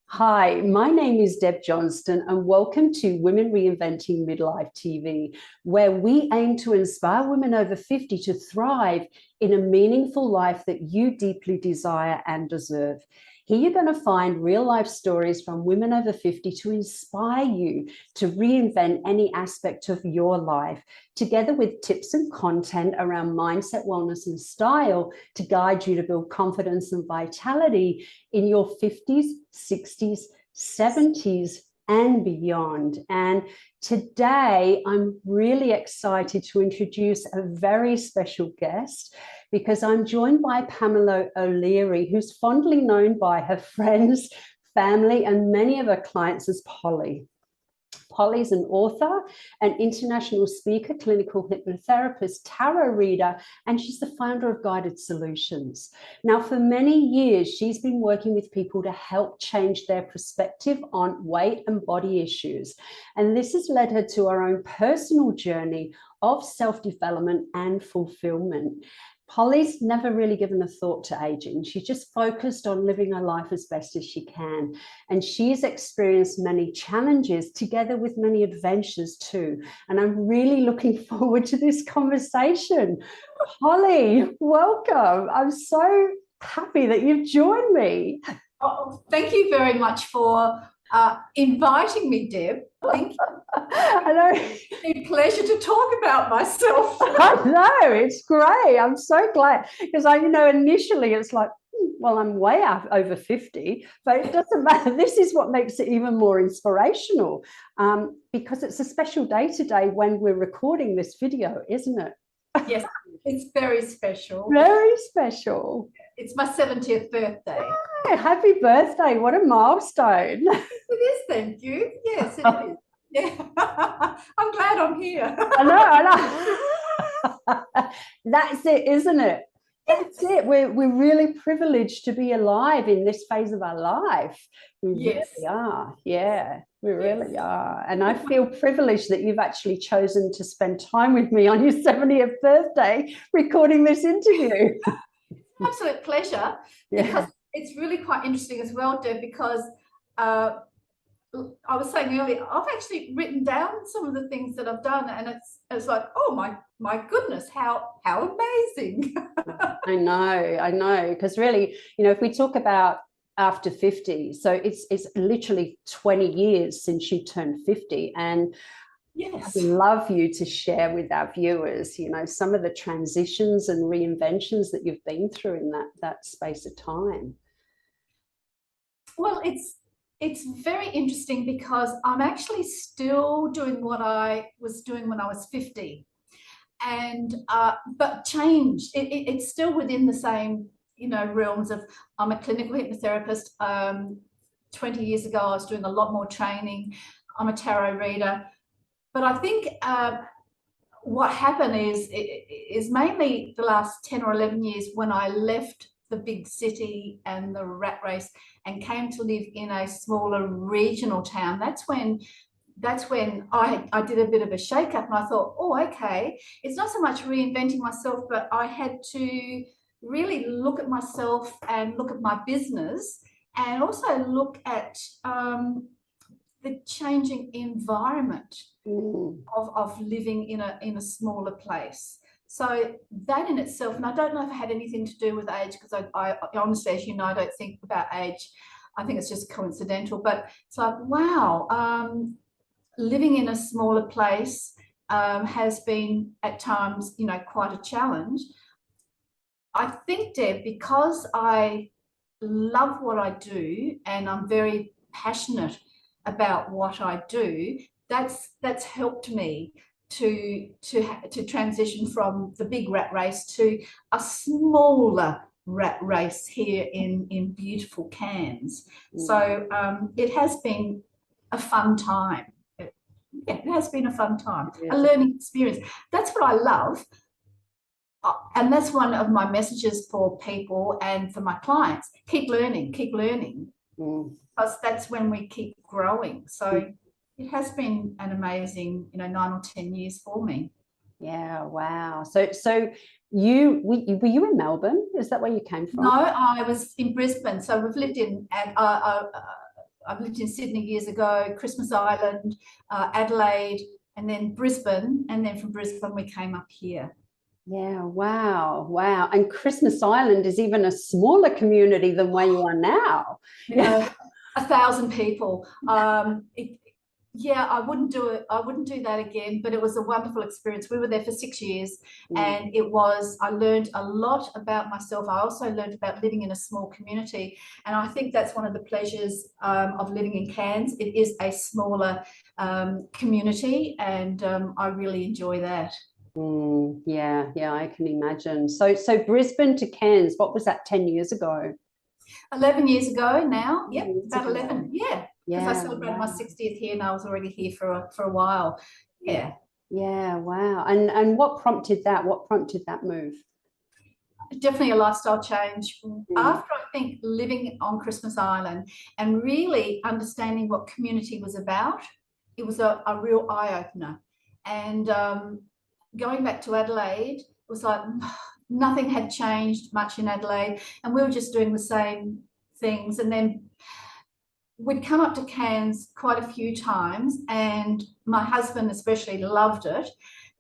Hi, my name is Deb Johnston, and welcome to Women Reinventing Midlife TV, where we aim to inspire women over 50 to thrive in a meaningful life that you deeply desire and deserve. Here you're going to find real life stories from women over 50 to inspire you to reinvent any aspect of your life, together with tips and content around mindset, wellness, and style to guide you to build confidence and vitality in your 50s, 60s, 70s, and beyond. And today, I'm really excited to introduce a very special guest because I'm joined by Pamela O'Leary, who's fondly known by her friends, family, and many of her clients as Polly. Polly's an author, an international speaker, clinical hypnotherapist, tarot reader, and she's the founder of Guided Solutions. Now, for many years, she's been working with people to help change their perspective on weight and body issues. And this has led her to her own personal journey of self-development and fulfillment. Polly's never really given a thought to aging. She's just focused on living her life as best as she can. And she's experienced many challenges together with many adventures too. And I'm really looking forward to this conversation. Polly, welcome. I'm so happy that you've joined me. Oh, thank you very much for inviting me, Deb. Thank you. I know. It's a pleasure to talk about myself. I know, it's great. I'm so glad because initially it's like, well, I'm way over 50, but it doesn't matter. This is what makes it even more inspirational because it's a special day today when we're recording this video, isn't it? Yes, it's very special. Very special. It's my 70th birthday. Oh, happy birthday. What a milestone. It is, thank you. Yes, it is. Yeah. I'm glad I'm here. I know. That's it, isn't it? That's it. We're really privileged to be alive in this phase of our life. We Yes. really are. Yeah, we really are. And I feel privileged that you've actually chosen to spend time with me on your 70th birthday recording this interview. Absolute pleasure. Yeah. Because it's really quite interesting as well, Deb, because I was saying earlier, I've actually written down some of the things that I've done, and it's like, oh my goodness, how amazing. I know, because really, if we talk about after 50, so it's literally 20 years since you turned 50, and yes, I'd love you to share with our viewers, some of the transitions and reinventions that you've been through in that space of time. Well, it's very interesting because I'm actually still doing what I was doing when I was 50, and but changed. It's still within the same realms of, I'm a clinical hypnotherapist. 20 years ago I was doing a lot more training. I'm a tarot reader, but I think what happened is mainly the last 10 or 11 years when I left the big city and the rat race and came to live in a smaller regional town. That's when I did a bit of a shake-up, and I thought, oh, okay, it's not so much reinventing myself, but I had to really look at myself and look at my business, and also look at the changing environment of living in a smaller place. So that in itself, and I don't know if it had anything to do with age, because I honestly, as you know, I don't think about age. I think it's just coincidental, but it's like, wow, living in a smaller place has been at times, quite a challenge. I think, Deb, because I love what I do and I'm very passionate about what I do, that's helped me to transition from the big rat race to a smaller rat race here in beautiful Cairns. So it has been a fun time. It has been a fun time, a learning experience. That's what I love. And that's one of my messages for people and for my clients. Keep learning, because that's when we keep growing. So it has been an amazing, 9 or 10 years for me. Yeah, wow. So were you in Melbourne? Is that where you came from? No, I was in Brisbane. So we've lived in I've lived in Sydney years ago, Christmas Island, Adelaide, and then Brisbane. And then from Brisbane, we came up here. Yeah, wow, wow. And Christmas Island is even a smaller community than where you are now. You know, 1,000 people. Yeah, I wouldn't do it. I wouldn't do that again, but it was a wonderful experience. We were there for 6 years, and I learned a lot about myself. I also learned about living in a small community. And I think that's one of the pleasures of living in Cairns. It is a smaller community, and I really enjoy that. Yeah, I can imagine. So Brisbane to Cairns, what was that, 10 years ago? 11 years ago now. Yep, about 11. Yeah. Because I Yeah, celebrated my wow. 60th here, and I was already here for a while. Yeah. Yeah, wow. And what prompted that? What prompted that move? Definitely a lifestyle change. Mm. After, I think, living on Christmas Island and really understanding what community was about, it was a real eye-opener. And going back to Adelaide, it was like nothing had changed much in Adelaide, and we were just doing the same things. And then we'd come up to Cairns quite a few times, and my husband especially loved it.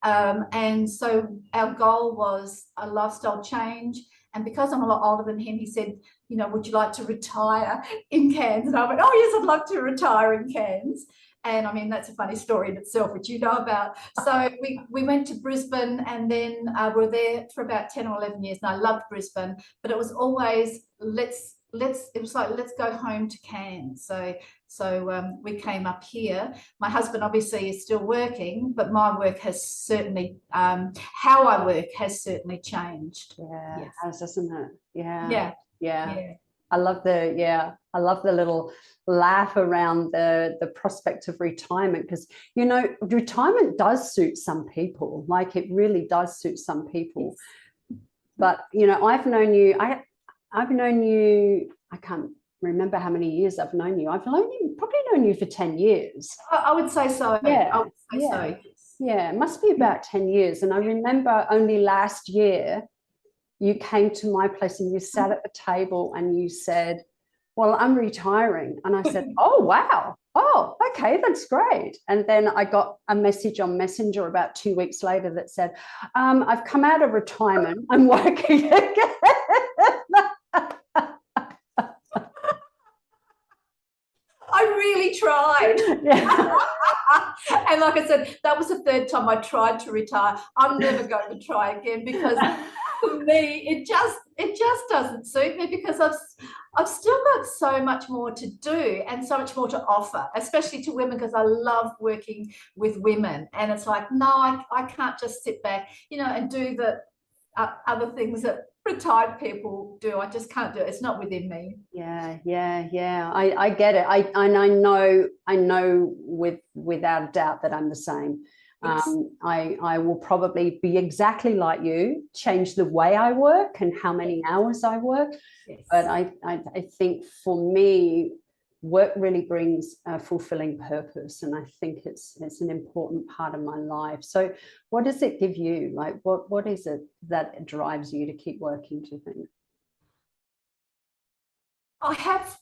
And so our goal was a lifestyle change. And because I'm a lot older than him, he said, you know, would you like to retire in Cairns? And I went, oh, yes, I'd love to retire in Cairns. And I mean, that's a funny story in itself, which you know about. So we went to Brisbane, and then we were there for about 10 or 11 years. And I loved Brisbane, but it was always, it was like, let's go home to Cairns. So we came up here. My husband obviously is still working, but my work has certainly, how I work has certainly changed. Yeah, yes. It has, doesn't it? Yeah. I love the little laugh around the prospect of retirement, because, you know, retirement does suit some people. Like, it really does suit some people. Yes. But, you know, I've known you, I can't remember how many years I've known you. Probably known you for 10 years. I would say so. Yeah. I would say so. Yes. Yeah, it must be about 10 years. And I remember only last year you came to my place and you sat at the table and you said, well, I'm retiring. And I said, oh, wow. Oh, okay, that's great. And then I got a message on Messenger about 2 weeks later that said, I've come out of retirement. I'm working again. I really tried. Yeah. And like I said, that was the third time I tried to retire. I'm never going to try again, because for me, it just doesn't suit me, because I've still got so much more to do and so much more to offer, especially to women, because I love working with women. And it's like, no, I can't just sit back, you know, and do the other things that retired people do. I just can't do it. It's not within me. Yeah. I get it. I know without a doubt that I'm the same. Yes. I will probably be exactly like you, change the way I work and how many hours I work. Yes. But I think for me, work really brings a fulfilling purpose, and I think it's an important part of my life. So what does it give you? Like, what is it that drives you to keep working, do you think? I have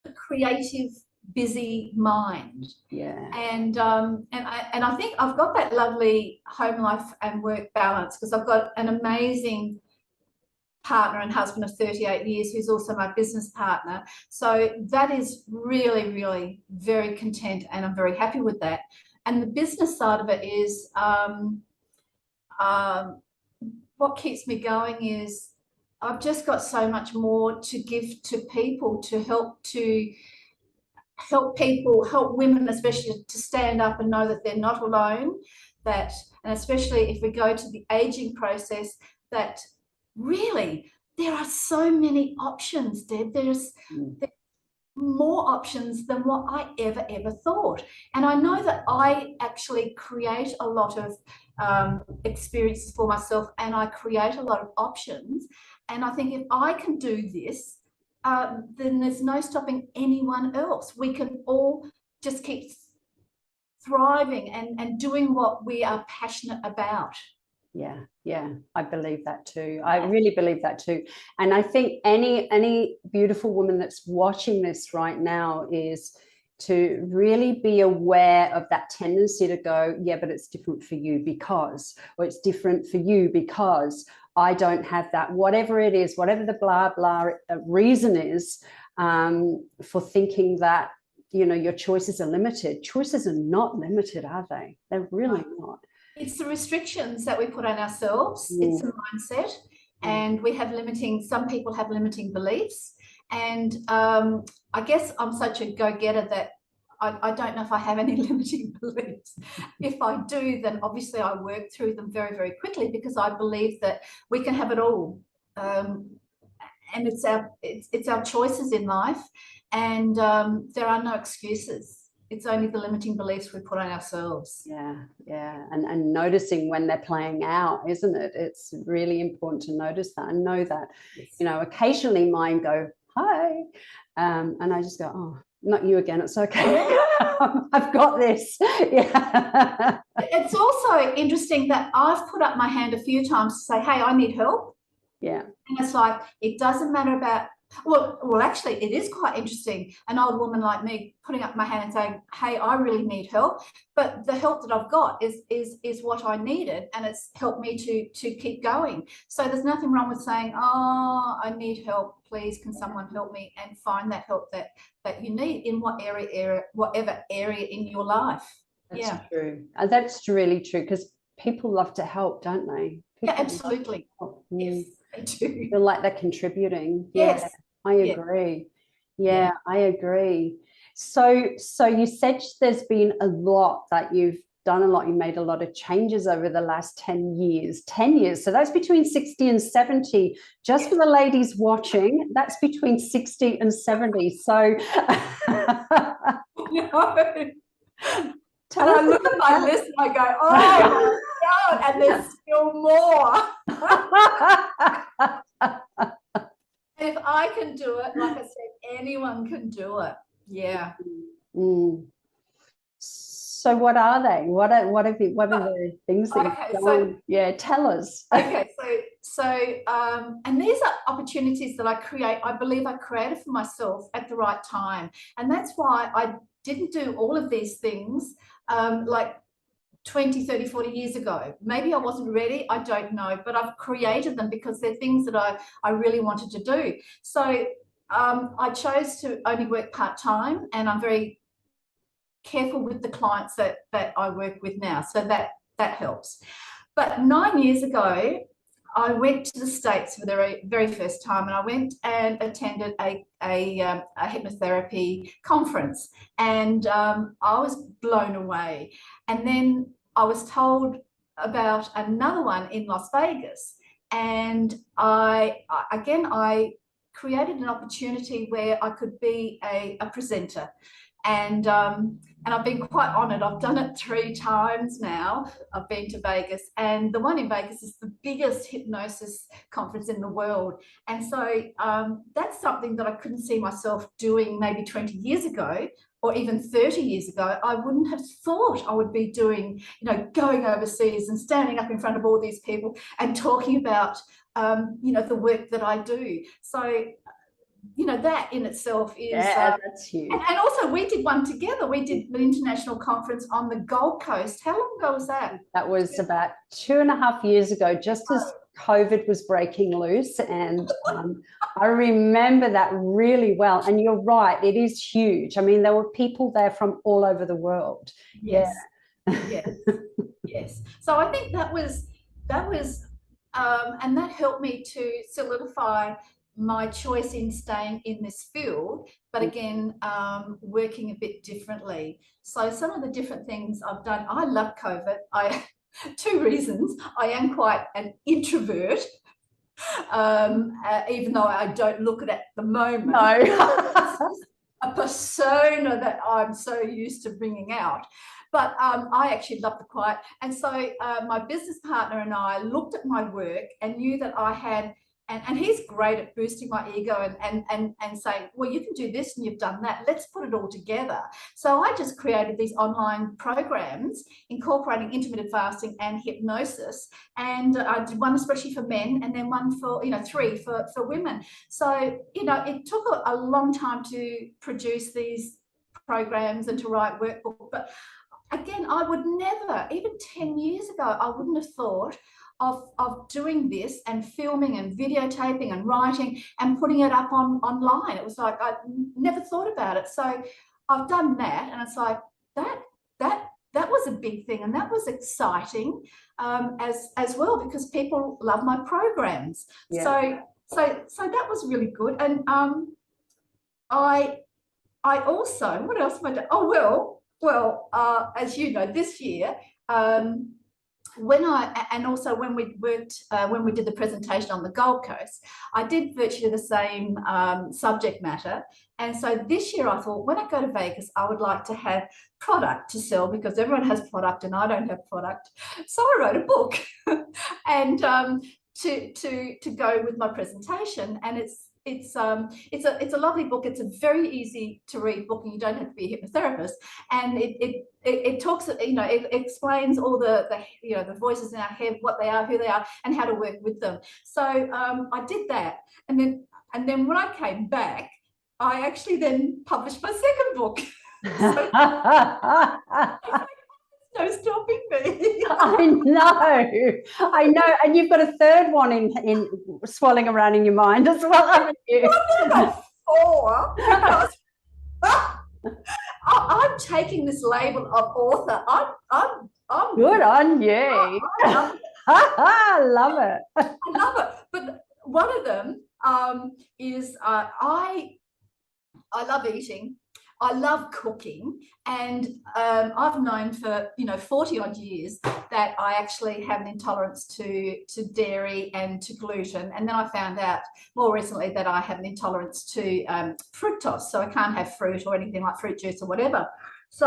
a creative, busy mind. Yeah. And I think I've got that lovely home life and work balance, because I've got an amazing partner and husband of 38 years who's also my business partner. So that is really, really very content, and I'm very happy with that. And the business side of it is what keeps me going is I've just got so much more to give to people, to help people, help women especially, to stand up and know that they're not alone, and especially if we go to the aging process, that really there are so many options, Deb. There's more options than what I ever thought. And I know that I actually create a lot of experiences for myself, and I create a lot of options. And I think if I can do this, then there's no stopping anyone else. We can all just keep thriving and doing what we are passionate about. Yeah, I believe that too. I really believe that too. And I think any beautiful woman that's watching this right now is to really be aware of that tendency to go, yeah, but it's different for you because, or it's different for you because I don't have that, whatever it is, whatever the blah, blah reason is, for thinking that, you know, your choices are limited. Choices are not limited, are they? They're really not. It's the restrictions that we put on ourselves. It's a mindset, and we have some people have limiting beliefs. And I guess I'm such a go-getter that I don't know if I have any limiting beliefs. If I do, then obviously I work through them very, very quickly, because I believe that we can have it all. And it's our choices in life, and there are no excuses. It's only the limiting beliefs we put on ourselves. Yeah. And noticing when they're playing out, isn't it? It's really important to notice that and know that. Yes. You know, occasionally mine go, hi. And I just go, oh, not you again. It's okay. I've got this. Yeah. It's also interesting that I've put up my hand a few times to say, hey, I need help. Yeah. And it's like, it doesn't matter about, well, actually, it is quite interesting. An old woman like me putting up my hand and saying, hey, I really need help. But the help that I've got is what I needed, and it's helped me to keep going. So there's nothing wrong with saying, oh, I need help. Please, can someone help me? And find that help that you need in whatever area in your life. That's true. That's really true, because people love to help, don't they? People absolutely. Yes, they do. Feel like they're contributing. Yes. Yeah, I agree. Yeah, I agree. So you said there's been a lot that you've done, you made a lot of changes over the last 10 years. 10 years. So that's between 60 and 70. Just for the ladies watching, that's between 60 and 70. So and I look at my list and I go, oh my God, and there's still more. If I can do it, like I said, anyone can do it. Yeah. So what are they? What are the things that you've done? Yeah, tell us. Okay, so and these are opportunities that I believe I created for myself at the right time. And that's why I didn't do all of these things like 20, 30, 40 years ago. Maybe I wasn't ready, I don't know, but I've created them because they're things that I really wanted to do. So I chose to only work part-time, and I'm very careful with the clients that I work with now, so that helps. But 9 years ago, I went to the States for the very, very first time, and I went and attended a hypnotherapy conference, and I was blown away. And then I was told about another one in Las Vegas, and I created an opportunity where I could be a presenter. And I've been quite honoured. I've done it 3 times now. I've been to Vegas, and the one in Vegas is the biggest hypnosis conference in the world. And so that's something that I couldn't see myself doing maybe 20 years ago, or even 30 years ago. I wouldn't have thought I would be doing, going overseas and standing up in front of all these people and talking about, the work that I do. So, that in itself is that's huge. And also we did one together. We did the international conference on the Gold Coast. How long ago was that? That was about 2.5 years ago, just as COVID was breaking loose. And I remember that really well. And you're right, it is huge. I mean, there were people there from all over the world. Yes. Yeah. Yes. So I think that was and that helped me to solidify my choice in staying in this field, but again, working a bit differently. So some of the different things I've done, I love COVID. 2 reasons. I am quite an introvert, even though I don't look at the moment. No. A persona that I'm so used to bringing out. But I actually love the quiet. And so my business partner and I looked at my work and knew that I had and he's great at boosting my ego and saying, well, you can do this and you've done that. Let's put it all together. So I just created these online programs incorporating intermittent fasting and hypnosis. And I did one especially for men, and then one for, 3 for women. So, it took a long time to produce these programs and to write workbook. But again, I would never, even 10 years ago, I wouldn't have thought of doing this and filming and videotaping and writing and putting it up online. It was like I never thought about it. So I've done that, and it's like that was a big thing, and that was exciting as well, because people love my programs. Yeah. So that was really good. And I also, what else am I doing? Oh well, as you know, this year. When we worked, when we did the presentation on the Gold Coast, I did virtually the same subject matter. And so this year I thought, when I go to Vegas, I would like to have product to sell, because everyone has product and I don't have product. So I wrote a book and to go with my presentation. And it's a lovely book. It's a very easy to read book, and you don't have to be a hypnotherapist. And it talks, it explains all the voices in our head, what they are, who they are, and how to work with them. So I did that, and then when I came back, I actually then published my second book. So, no stopping me. I know, and you've got a third one in swirling around in your mind as well, haven't you? I've got 4 because I'm taking this label of author. I'm good on you. I love it. I love it. But one of them is I love eating. I love cooking, and I've known for 40 odd years that I actually have an intolerance to dairy and to gluten, and then I found out more recently that I have an intolerance to fructose, so I can't have fruit or anything like fruit juice or whatever. So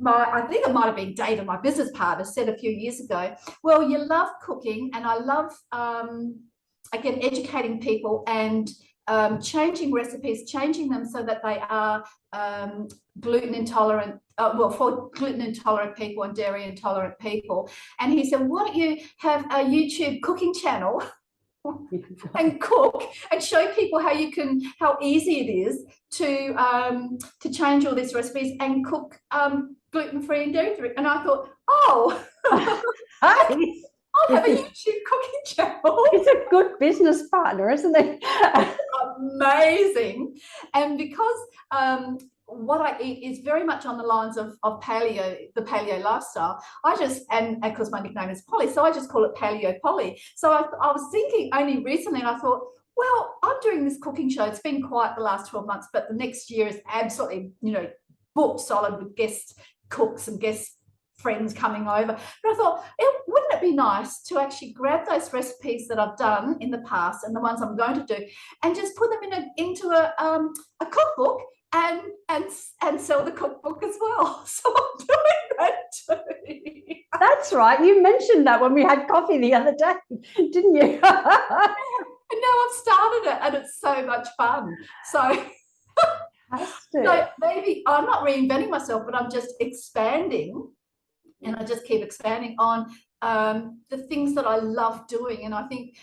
I think it might have been David, my business partner, said a few years ago, well, you love cooking, and I love again educating people and changing recipes, changing them so that they are gluten intolerant, for gluten intolerant people and dairy intolerant people. And he said, why don't you have a YouTube cooking channel and cook and show people how easy it is to change all these recipes and cook gluten-free and dairy-free. And I thought, I'll have a YouTube cooking channel. He's a good business partner, isn't he? Amazing. And because what I eat is very much on the lines of paleo, the paleo lifestyle, and of course my nickname is Polly, so I just call it Paleo Polly. So I was thinking only recently, and I thought, well, I'm doing this cooking show. It's been quiet the last 12 months, but the next year is absolutely, booked solid with guest cooks and guest friends coming over. But I thought, wouldn't it be nice to actually grab those recipes that I've done in the past and the ones I'm going to do, and just put them into a cookbook and sell the cookbook as well. So I'm doing that too. That's right. You mentioned that when we had coffee the other day, didn't you? And now I've started it, and it's so much fun. So maybe I'm not reinventing myself, but I'm just expanding. And I just keep expanding on the things that I love doing. And I think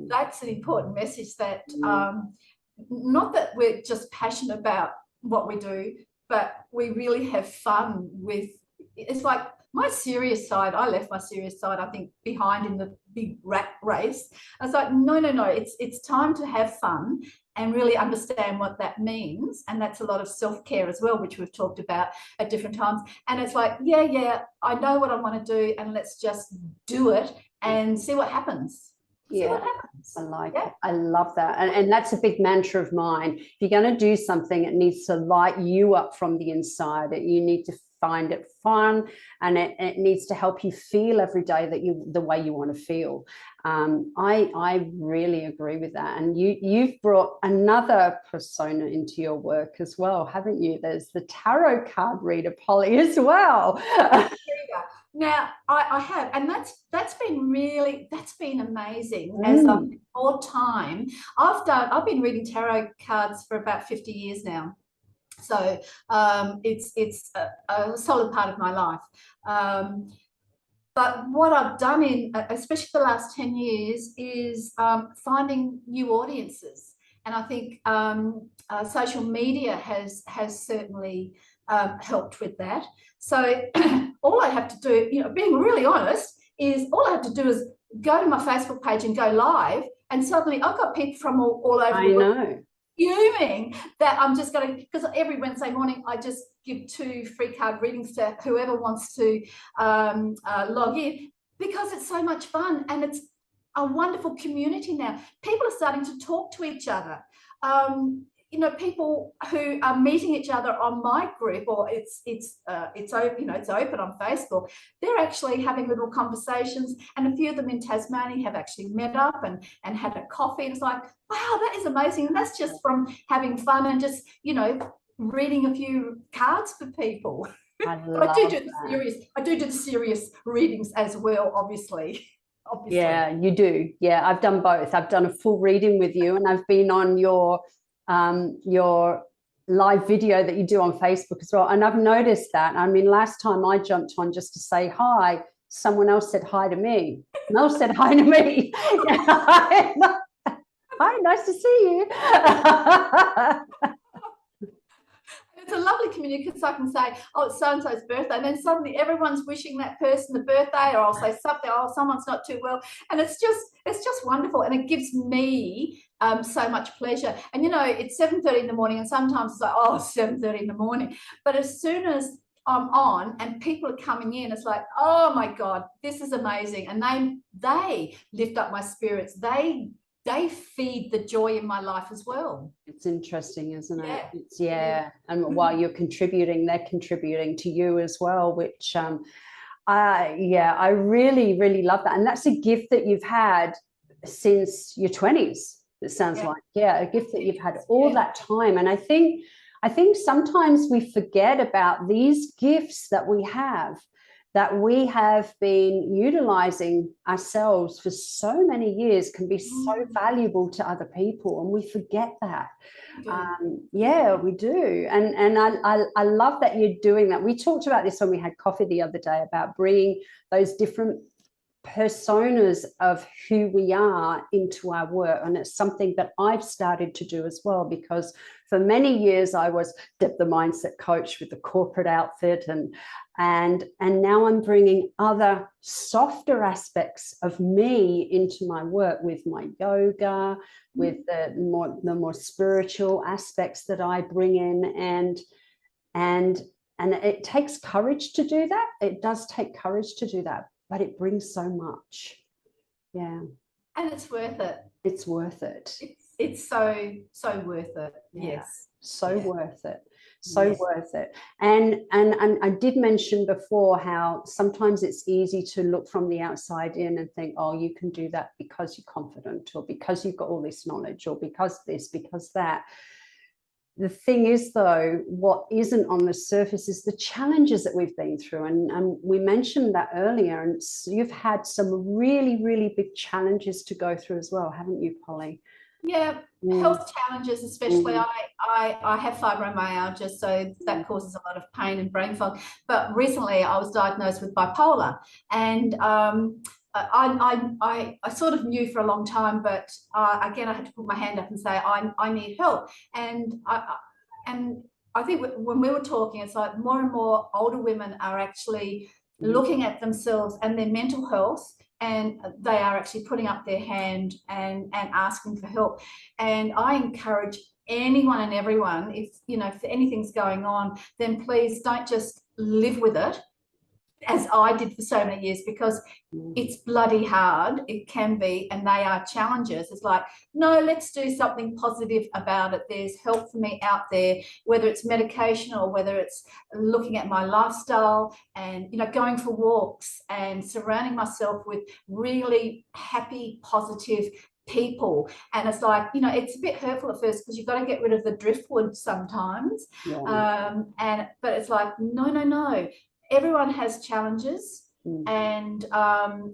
that's an important message, that not that we're just passionate about what we do, but we really have fun with, it's like my serious side. I left my serious side, I think, behind in the big rat race. I was like, no, it's time to have fun and really understand what that means. And that's a lot of self-care as well, which we've talked about at different times. And it's like, yeah, I know what I want to do, and let's just do it and see what happens. Yeah, I like it. I love that. And that's a big mantra of mine. If you're going to do something, it needs to light you up from the inside. You need to find it fun, and it needs to help you feel every day the way you want to feel. I really agree with that. And you've brought another persona into your work as well, haven't you? There's the tarot card reader, Polly, as well. Now I have, and that's been amazing. As I've had more time, I've been reading tarot cards for about 50 years now. So it's a solid part of my life. But what I've done especially the last 10 years, is finding new audiences. And I think social media has certainly helped with that. So all I have to do, being really honest, is all I have to do is go to my Facebook page and go live, and suddenly I've got people from all over the world fuming that I'm just going to, because every Wednesday morning I just give 2 free card readings to whoever wants to log in, because it's so much fun and it's a wonderful community now. People are starting to talk to each other. People who are meeting each other on my group, or it's open, it's open on Facebook. They're actually having little conversations, and a few of them in Tasmania have actually met up and had a coffee. And it's like, wow, that is amazing. And that's just from having fun and just reading a few cards for people. But I do do the serious readings as well, obviously. Yeah, you do. Yeah, I've done both. I've done a full reading with you, and I've been on your live video that you do on Facebook as well. And I've noticed that. I mean, last time I jumped on just to say hi, someone else said hi to me. Mel said hi to me. Hi, nice to see you. It's a lovely community, because I can say, oh, it's so-and-so's birthday, and then suddenly everyone's wishing that person the birthday, or I'll say something, oh, someone's not too well, and it's just wonderful, and it gives me so much pleasure. And it's 7:30 in the morning, and sometimes it's like, oh, 7:30 in the morning, but as soon as I'm on and people are coming in, it's like, oh my God, this is amazing, and they lift up my spirits. They feed the joy in my life as well. It's interesting, isn't it? And while you're contributing, they're contributing to you as well, which I really, really love that. And that's a gift that you've had since your 20s, it sounds like. Yeah, a gift that you've had all that time. And I think sometimes we forget about these gifts that we have been utilizing ourselves for so many years, can be so valuable to other people, and we forget that. We do. And I love that you're doing that. We talked about this when we had coffee the other day, about bringing those different personas of who we are into our work. And it's something that I've started to do as well, because for many years I was the mindset coach with the corporate outfit, and now I'm bringing other softer aspects of me into my work, with my yoga, with the more spiritual aspects that I bring in, and it takes courage to do that. It does take courage to do that, but it brings so much. Yeah. And it's worth it. It's worth it. It's so worth it. Yes. So worth it. So worth it. And I did mention before how sometimes it's easy to look from the outside in and think, oh, you can do that because you're confident, or because you've got all this knowledge, or because this, because that. The thing is, though, what isn't on the surface is the challenges that we've been through. And we mentioned that earlier. And you've had some really, really big challenges to go through as well, haven't you, Polly? Yeah, health challenges, especially. I have fibromyalgia, so that causes a lot of pain and brain fog. But recently I was diagnosed with bipolar, and I sort of knew for a long time, but again, I had to put my hand up and say, I need help. And I think when we were talking, it's like more and more older women are actually looking at themselves and their mental health, and they are actually putting up their hand and asking for help. And I encourage anyone and everyone, if anything's going on, then please don't just live with it, as I did for so many years, because it's bloody hard. It can be, and they are challenges. It's like, no, let's do something positive about it. There's help for me out there, whether it's medication or whether it's looking at my lifestyle and, going for walks and surrounding myself with really happy, positive people. And it's like, it's a bit hurtful at first, because you've got to get rid of the driftwood sometimes. But it's like, no. Everyone has challenges. And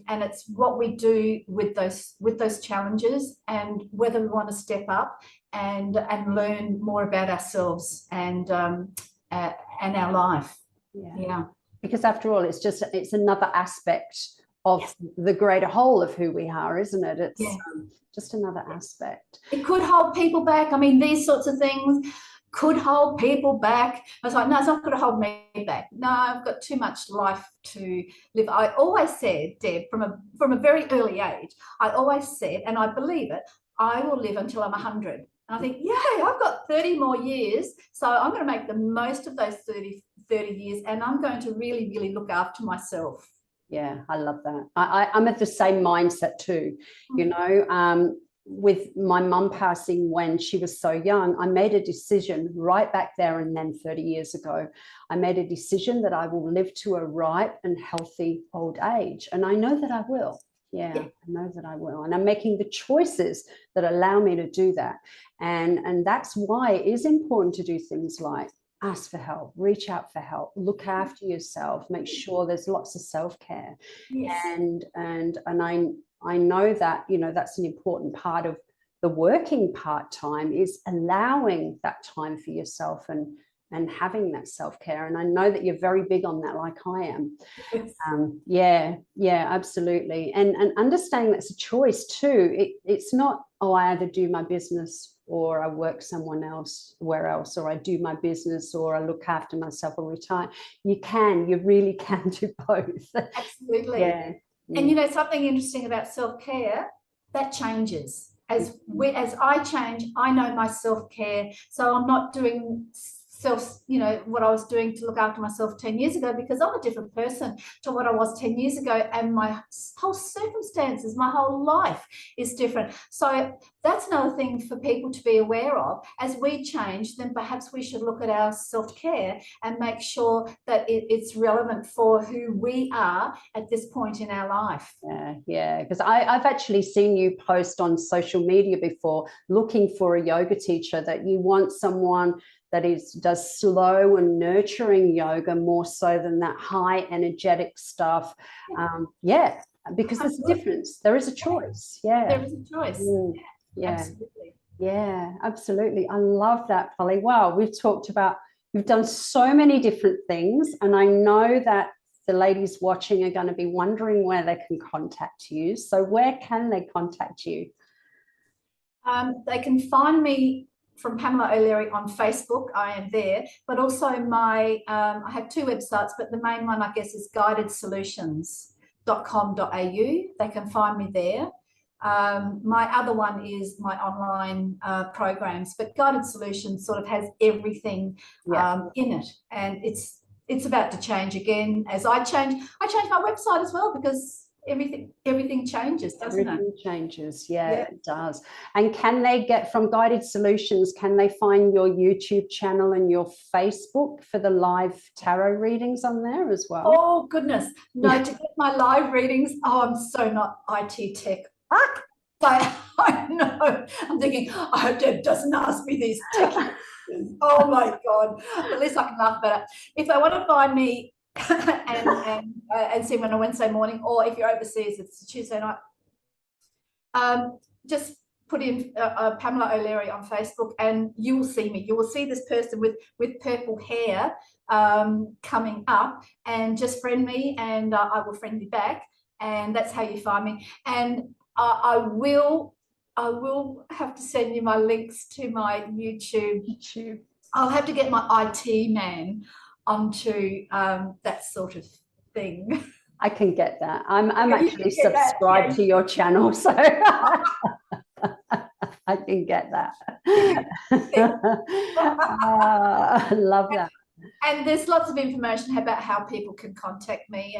it's what we do with those challenges, and whether we want to step up and learn more about ourselves and our life. Yeah. Because after all, it's another aspect of the greater whole of who we are, isn't it? It's just another aspect. It could hold people back. I mean, these sorts of things could hold people back. I was like, no, it's not going to hold me back. No, I've got too much life to live. I always said, Deb, from a very early age, I always said, and I believe it, I will live until I'm 100. And I think, yay, I've got 30 more years. So I'm going to make the most of those 30 years, and I'm going to really, really look after myself. Yeah, I love that. I'm at the same mindset too. You know, with my mum passing when she was so young, I made a decision right back there and then 30 years ago. I made a decision that I will live to a ripe and healthy old age. And I know that I will. Yeah, I know that I will. And I'm making the choices that allow me to do that. And that's why it is important to do things like ask for help, reach out for help, look after yourself, make sure there's lots of self-care. And I know that, you know, that's an important part of the working part-time, is allowing that time for yourself and having that self-care. And I know that you're very big on that, like I am. Yeah, absolutely. And understanding that's a choice too. It's not, oh, I either do my business or I work somewhere else, or I do my business, or I look after myself or retire. You really can do both. Absolutely. Yeah. And you know, something interesting about self-care, that changes. As I change, I know my self-care. So I'm not doing what I was doing to look after myself 10 years ago, because I'm a different person to what I was 10 years ago, and my whole circumstances, my whole life is different. So that's another thing for people to be aware of. As we change, then perhaps we should look at our self-care and make sure that it's relevant for who we are at this point in our life. Yeah, because I've actually seen you post on social media before, looking for a yoga teacher, that you want someone that does slow and nurturing yoga more so than that high energetic stuff. Because there's a difference. There is a choice. There is a choice. Absolutely. Yeah, absolutely. I love that, Polly. Wow, you've done so many different things, and I know that the ladies watching are going to be wondering where they can contact you. So where can they contact you? They can find me from Pamela O'Leary on Facebook. I am there, but also I have two websites, but the main one, I guess, is guidedsolutions.com.au. They can find me there. My other one is my online programs, but Guided Solutions sort of has everything in it, and it's about to change again. As I change my website as well, because everything changes, doesn't it? Everything changes, it does. And can they get from Guided Solutions, can they find your YouTube channel and your Facebook for the live tarot readings on there as well? Oh goodness, no, to get my live readings, I'm so not IT tech. I know. I'm thinking, I hope Deb doesn't ask me these techie questions. Oh my God. At least I can laugh about it. If they want to find me and see me on a Wednesday morning, or if you're overseas, it's a Tuesday night, just put in Pamela O'Leary on Facebook, and you will see me. You will see this person with purple hair coming up, and just friend me, and I will friend you back, and that's how you find me. And I will have to send you my links to my YouTube. I'll have to get my IT man onto that sort of thing. I can get that. I'm actually subscribed to your channel, so I can get that. I love that. And there's lots of information about how people can contact me,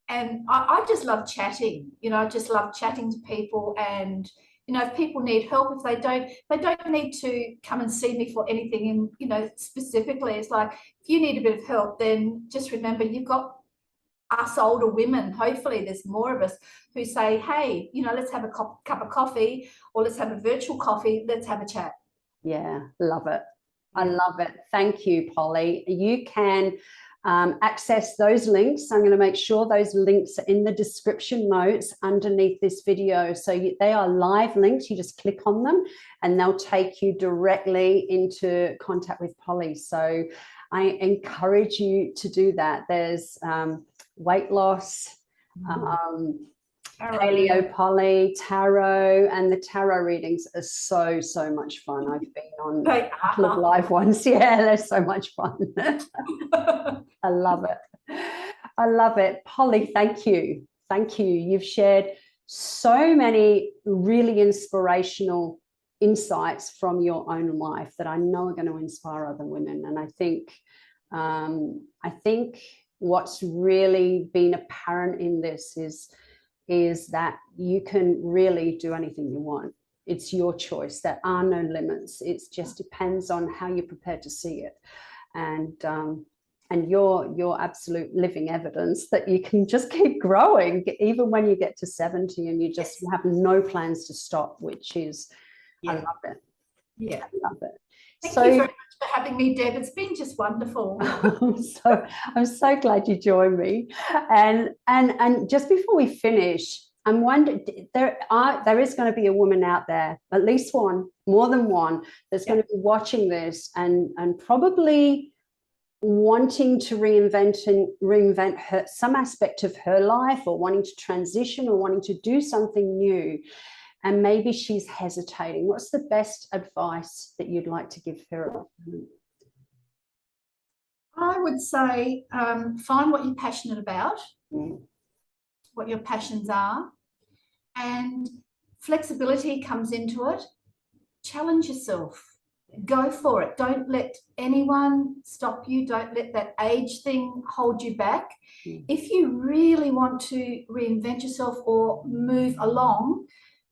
and I just love chatting. You know, I just love chatting to people, and you know, if people need help, if they don't need to come and see me for anything in, you know, specifically. It's like, if you need a bit of help, then just remember you've got us older women. Hopefully there's more of us who say, hey, you know, let's have a cup of coffee, or let's have a virtual coffee, let's have a chat. Yeah, love it. I love it. Thank you, Polly. You can access those links. I'm going to make sure those links are in the description notes underneath this video. So they are live links. You just click on them and they'll take you directly into contact with Polly. So I encourage you to do that. There's weight loss, Paleo, Polly, tarot, and the tarot readings are so much fun. I've been on a couple of live ones. Yeah, they're so much fun. I love it. I love it. Polly, thank you. Thank you. You've shared so many really inspirational insights from your own life that I know are going to inspire other women. And I think what's really been apparent in this is that you can really do anything you want. It's your choice. There are no limits. It just depends on how you're prepared to see it. And you're absolute living evidence that you can just keep growing even when you get to 70 and you just have no plans to stop, which is, I love it. Yeah. I love it. Thank you very much for having me, Deb. It's been just wonderful. I'm so glad you joined me. And just before we finish, I'm wondering, there is going to be a woman out there, at least one, more than one, that's going to be watching this and probably wanting to reinvent her, some aspect of her life, or wanting to transition, or wanting to do something new. And maybe she's hesitating. What's the best advice that you'd like to give her? I would say find what you're passionate about, what your passions are, and flexibility comes into it. Challenge yourself. Go for it. Don't let anyone stop you. Don't let that age thing hold you back. If you really want to reinvent yourself or move along,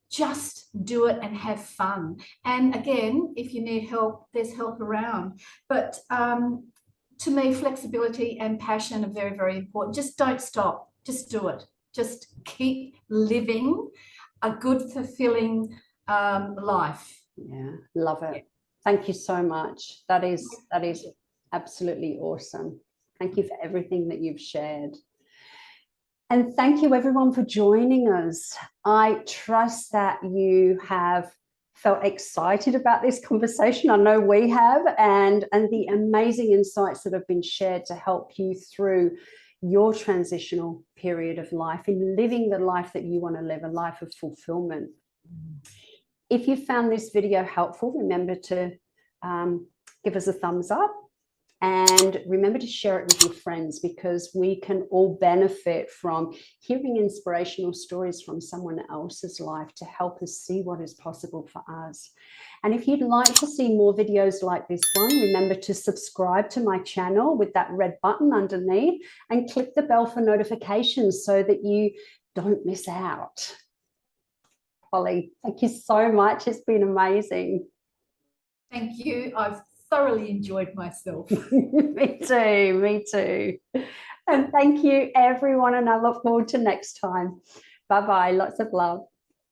just do it and have fun. And again, if you need help, there's help around. But to me, flexibility and passion are very, very important. Just don't stop. Just do it. Just keep living a good, fulfilling life. Yeah, love it. Yeah. Thank you so much. That is absolutely awesome. Thank you for everything that you've shared. And thank you everyone for joining us. I trust that you have felt excited about this conversation. I know we have, and the amazing insights that have been shared to help you through your transitional period of life in living the life that you want to live, a life of fulfillment. If you found this video helpful, remember to give us a thumbs up. And remember to share it with your friends, because we can all benefit from hearing inspirational stories from someone else's life to help us see what is possible for us. And if you'd like to see more videos like this one, remember to subscribe to my channel with that red button underneath and click the bell for notifications so that you don't miss out. Polly, thank you so much. It's been amazing. Thank you. I've thoroughly enjoyed myself. Me too. And thank you everyone, and I look forward to next time. Bye-bye. Lots of love.